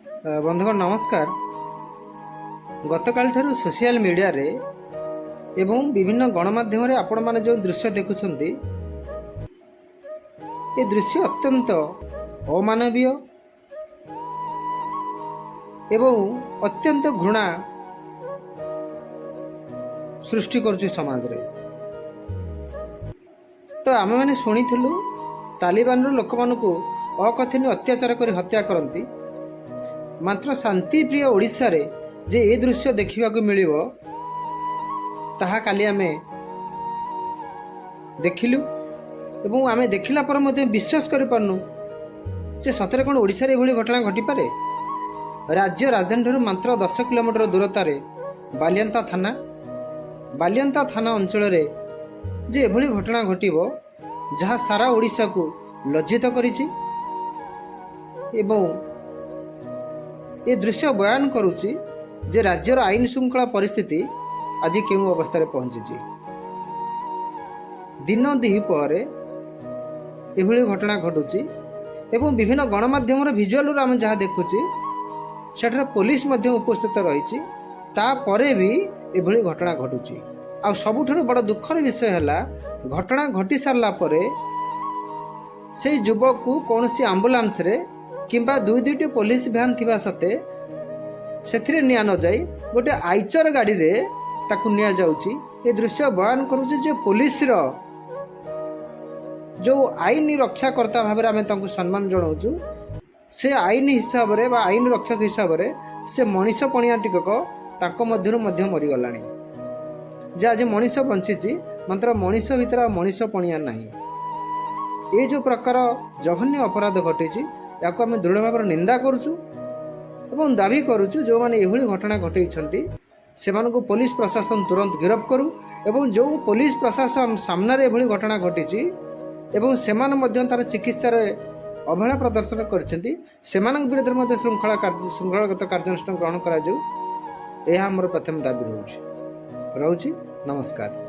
बंधुगण नमस्कार। गतकाल ठारू सोशल मीडिया रे एवं विभिन्न गणमाध्यम रे आपण माने जो दृश्य देखुछंती ए दृश्य अत्यंत अमानवीय एवं अत्यंत घृणा सृष्टि करुछि समाज रे। तो आमे माने शुणिथिलु तालिबान रो लोक मानको अकथनीय अत्याचार करी हत्या करती, मात्र शांति प्रिय ओडिशा रे जे ए दृश्य देखा मिलिबो ताहा काली आमे देखिलु एवं आमे देखिला पर मध्य विश्वास करि पारनु जे सतरे कोन ओडिशा रे एभली घटना घटी पारे। राज्य राजधानी ठारू मात्र 10 किलोमीटर दूरतार बालियंता थाना अंचल रे जे एभली घटना घटिबो जहाँ सारा ओडिशा को लज्जित करिछि एवं ये दृश्य बयान करुछि जे राज्यर आईन श्रृंखला परिस्थिति आज केउं अवस्था पहुंची। दिन दिहिपर एभली घटना घटुछि एवं विभिन्न गणमाध्यम भिजुआल आम जहाँ देखुछि सेठार पुलिस मध्य उपस्थित रही तापरे भी एभली घटना घटुछि। आ सबुठारु बड़ दुखर विषय है घटना घटी सारला परे से युवक को कौन सी आम्बुलांस रे किंबा दुईटी पुलिस भ्यान थिबा सते सेथिरे निया न जाई गोटे आइचर गाड़ी रे ताकू निया जाउछि। ए दृश्य बयान करूछि जे पुलिस रो जो आईन रक्षाकर्ता भाव आम सम्मान जनाऊँ से आईन हिसाब रे बा आईन रक्षक हिसाब रे से मनीष पणिया टिकक ताको मध्यरु मध्य मरीगलानी। जे आज मनीष बंची मात्र मनीष भितर मनीष पणिया नहीं। ये जो प्रकार जघन्य अपराध घटी या दृढ़ भाव निंदा करुचु एवं दाबी करुचु जो माने एभली घटना घटई से पुलिस प्रशासन तुरंत गिरफ्त करू एवं जो पुलिस प्रशासन सामने एभली घटना घटी एवं सेमान मध्य तार चिकित्सार अवहेला प्रदर्शन करछन्ती सेमान विरुद्ध में श्रृंखलागत कार्यानुष्ठान ग्रहण करा जाऊ। यह हमर प्रथम दाबी रहउछि। नमस्कार।